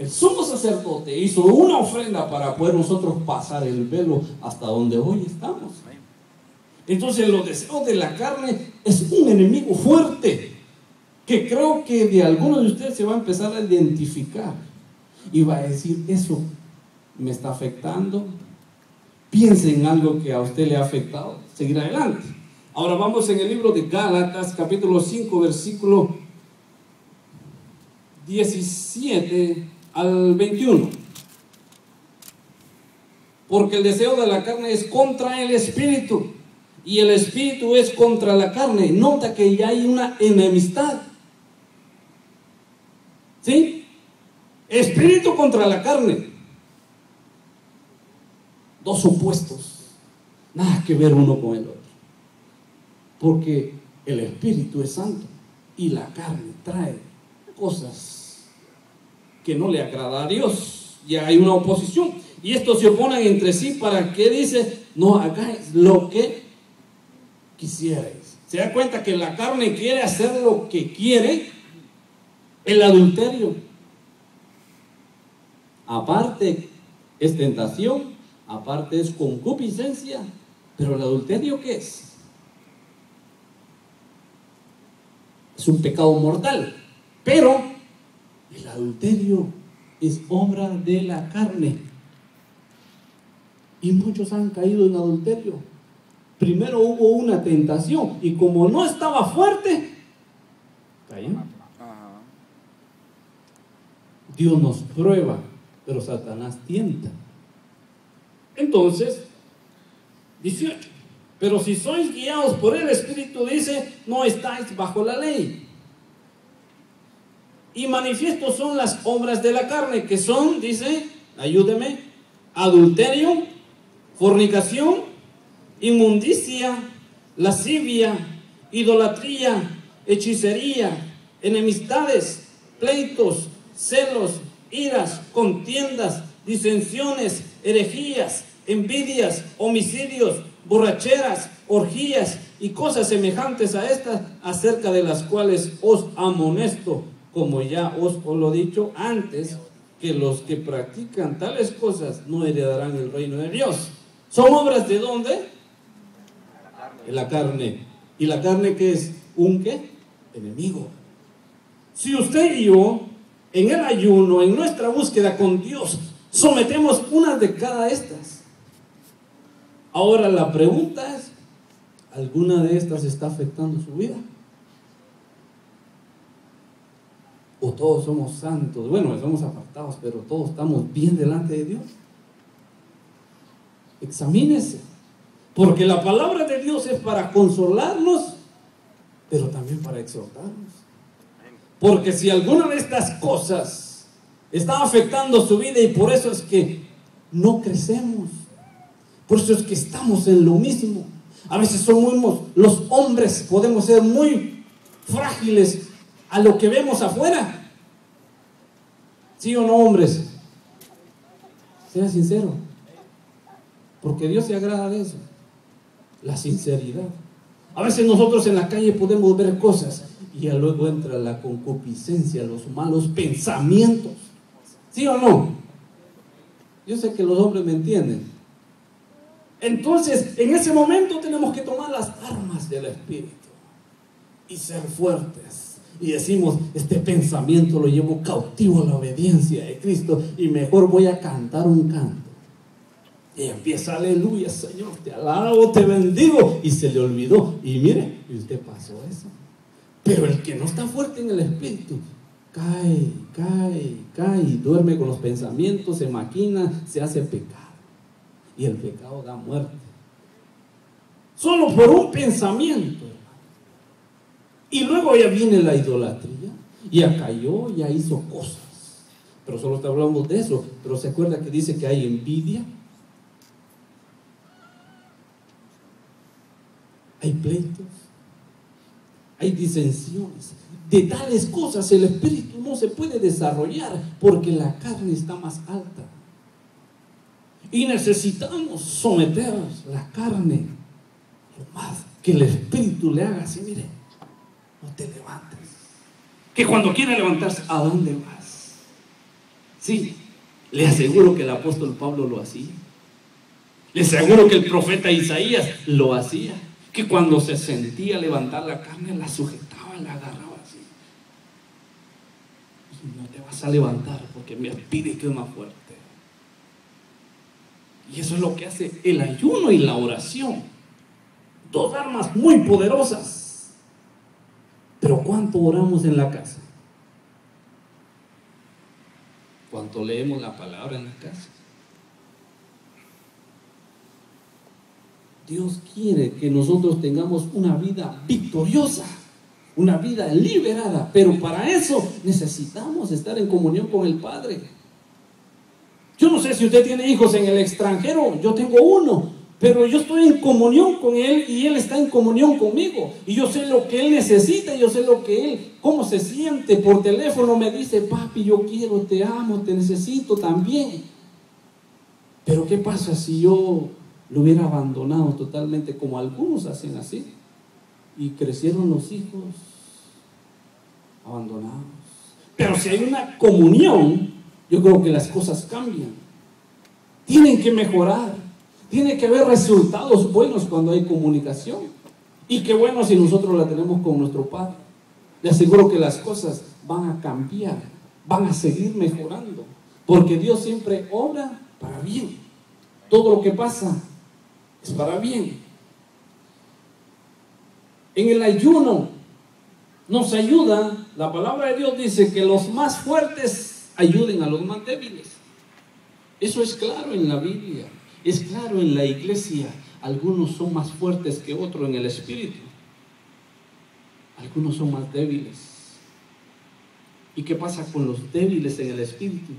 el sumo sacerdote hizo una ofrenda para poder nosotros pasar el velo hasta donde hoy estamos. Entonces los deseos de la carne es un enemigo fuerte, que creo que de algunos de ustedes se va a empezar a identificar y va a decir: eso me está afectando. Piense en algo que a usted le ha afectado, seguir adelante. Ahora vamos en el libro de Gálatas, capítulo 5, versículo 17 al 21. Porque el deseo de la carne es contra el espíritu, y el espíritu es contra la carne. Nota que ya hay una enemistad. ¿Sí? Espíritu contra la carne. Dos opuestos. Nada que ver uno con el otro. Porque el espíritu es santo y la carne trae cosas que no le agrada a Dios. Ya hay una oposición. Y estos se oponen entre sí para que dice: no hagáis lo que quisierais. Se da cuenta que la carne quiere hacer lo que quiere. El adulterio, aparte es tentación, aparte es concupiscencia. Pero el adulterio, ¿qué es? Es un pecado mortal. Pero el adulterio es obra de la carne. Y muchos han caído en adulterio. Primero hubo una tentación y como no estaba fuerte, cayó. Dios nos prueba, pero Satanás tienta. Entonces, 18. Pero si sois guiados por el Espíritu, dice, no estáis bajo la ley. Y manifiestos son las obras de la carne, que son, dice, ayúdeme: adulterio, fornicación, inmundicia, lascivia, idolatría, hechicería, enemistades, pleitos, celos, iras, contiendas, disensiones, herejías, envidias, homicidios, borracheras, orgías y cosas semejantes a estas, acerca de las cuales os amonesto, como ya os lo he dicho antes, que los que practican tales cosas no heredarán el reino de Dios. ¿Son obras de dónde? De la carne. ¿Y la carne qué es? ¿Un qué? Enemigo. Si usted y yo, en el ayuno, en nuestra búsqueda con Dios, sometemos una de cada estas. Ahora la pregunta es: ¿alguna de estas está afectando su vida? ¿O todos somos santos? Bueno, somos apartados, pero todos estamos bien delante de Dios. Examínese, porque la palabra de Dios es para consolarnos, pero también para exhortarnos. Porque si alguna de estas cosas está afectando su vida, y por eso es que no crecemos, por eso es que estamos en lo mismo. A veces los hombres podemos ser muy frágiles a lo que vemos afuera. ¿Sí o no, hombres? Sea sincero, porque Dios se agrada de eso, la sinceridad. A veces nosotros en la calle podemos ver cosas y ya luego entra la concupiscencia, los malos pensamientos. ¿Sí o no? Yo sé que los hombres me entienden. Entonces, en ese momento tenemos que tomar las armas del Espíritu y ser fuertes. Y decimos: este pensamiento lo llevo cautivo a la obediencia de Cristo, y mejor voy a cantar un canto. Y empieza: aleluya, Señor, te alabo, te bendigo. Y se le olvidó. Y mire, y usted pasó eso. Pero el que no está fuerte en el Espíritu, cae, y duerme con los pensamientos, se maquina, se hace pecado. Y el pecado da muerte. Solo por un pensamiento. Y luego ya viene la idolatría. Ya cayó, ya hizo cosas. Pero solo está hablando de eso. Pero se acuerda que dice que hay envidia, hay pleitos, hay disensiones. De tales cosas el espíritu no se puede desarrollar, porque la carne está más alta. Y necesitamos someter la carne lo más que el espíritu le haga así: mire, no te levantes. Que cuando quiera levantarse, ¿a dónde vas? Sí, le aseguro que el apóstol Pablo lo hacía. Le aseguro que el profeta Isaías lo hacía. Que cuando se sentía levantar la carne, la sujetaba, la agarraba así. Y no te vas a levantar porque mi espíritu es más fuerte. Y eso es lo que hace el ayuno y la oración. Dos armas muy poderosas. Pero ¿cuánto oramos en la casa? ¿Cuánto leemos la palabra en la casa? Dios quiere que nosotros tengamos una vida victoriosa, una vida liberada, pero para eso necesitamos estar en comunión con el Padre. Yo no sé si usted tiene hijos en el extranjero, yo tengo uno, pero yo estoy en comunión con él y él está en comunión conmigo. Y yo sé lo que él necesita, yo sé lo que él, cómo se siente. Por teléfono me dice: papi, yo quiero, te amo, te necesito también. Pero ¿qué pasa si yo lo hubiera abandonado totalmente, como algunos hacen así? Y crecieron los hijos abandonados. Pero si hay una comunión, yo creo que las cosas cambian. Tienen que mejorar. Tiene que haber resultados buenos cuando hay comunicación. Y qué bueno si nosotros la tenemos con nuestro Padre. Le aseguro que las cosas van a cambiar, van a seguir mejorando. Porque Dios siempre obra para bien. Todo lo que pasa es para bien. En el ayuno nos ayuda, la palabra de Dios dice que los más fuertes ayuden a los más débiles. Eso es claro en la Biblia, es claro en la iglesia. Algunos son más fuertes que otros en el espíritu, algunos son más débiles. ¿Y qué pasa con los débiles en el espíritu?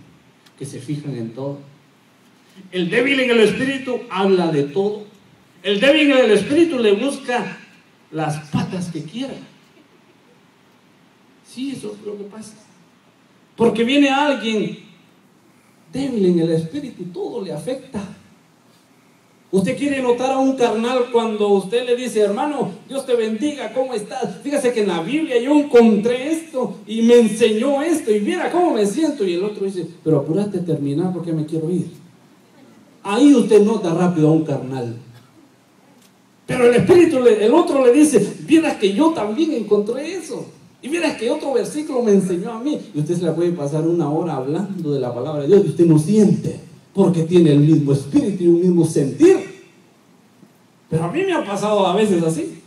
Que se fijan en todo. El débil en el espíritu habla de todo. El débil en el espíritu le busca las patas que quiera. Sí, eso es lo que pasa. Porque viene alguien débil en el espíritu, todo le afecta. Usted quiere notar a un carnal cuando usted le dice: hermano, Dios te bendiga, ¿cómo estás? Fíjese que en la Biblia yo encontré esto y me enseñó esto y mira cómo me siento. Y el otro dice: pero apúrate a terminar porque me quiero ir. Ahí usted nota rápido a un carnal. Pero el espíritu, el otro le dice: vieras que yo también encontré eso. Y vieras que otro versículo me enseñó a mí. Y usted se la puede pasar una hora hablando de la palabra de Dios y usted no siente, porque tiene el mismo espíritu y un mismo sentir. Pero a mí me ha pasado a veces así,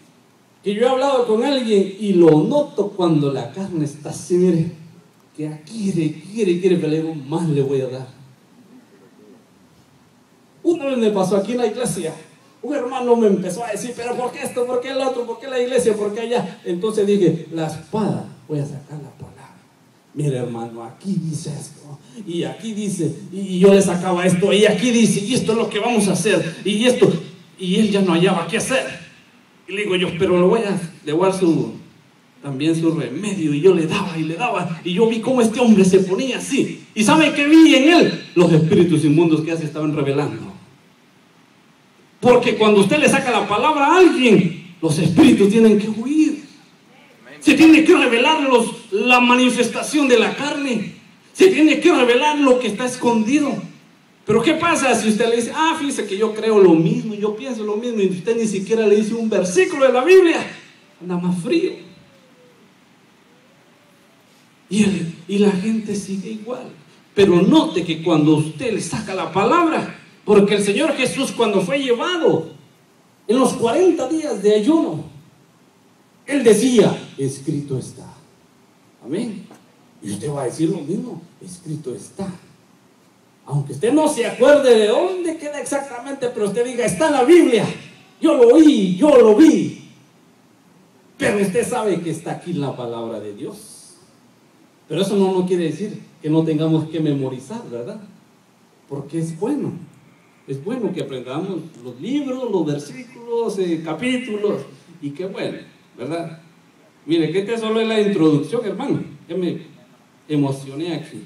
que yo he hablado con alguien y lo noto cuando la carne está así, mire, que quiere, pero le digo: más le voy a dar. Una vez me pasó aquí en la iglesia. Un hermano me empezó a decir: pero ¿por qué esto? ¿Por qué el otro? ¿Por qué la iglesia? ¿Por qué allá? Entonces dije: la espada, voy a sacar la palabra. Mire, hermano, aquí dice esto, y aquí dice, y yo le sacaba esto, y aquí dice, y esto es lo que vamos a hacer, y esto, y él ya no hallaba qué hacer. Y le digo yo: pero le voy a dar también su remedio. Y yo le daba, y yo vi cómo este hombre se ponía así. ¿Y sabe qué vi en él? Los espíritus inmundos que ya se estaban revelando. Porque cuando usted le saca la palabra a alguien, los espíritus tienen que huir. Se tiene que revelar la manifestación de la carne. Se tiene que revelar lo que está escondido. Pero ¿qué pasa si usted le dice: fíjese que yo creo lo mismo, yo pienso lo mismo, y usted ni siquiera le dice un versículo de la Biblia? Anda más frío. Y la gente sigue igual. Pero note que cuando usted le saca la palabra, porque el Señor Jesús, cuando fue llevado en los 40 días de ayuno, Él decía: escrito está. Amén. Y usted va a decir lo mismo: escrito está. Aunque usted no se acuerde de dónde queda exactamente, pero usted diga: está en la Biblia, yo lo oí, yo lo vi. Pero usted sabe que está aquí en la palabra de Dios. Pero eso no quiere decir que no tengamos que memorizar, ¿verdad? Porque es bueno que aprendamos los libros, los versículos, capítulos, y qué bueno, ¿verdad? Mire, que esta solo es la introducción, hermano. Ya me emocioné aquí.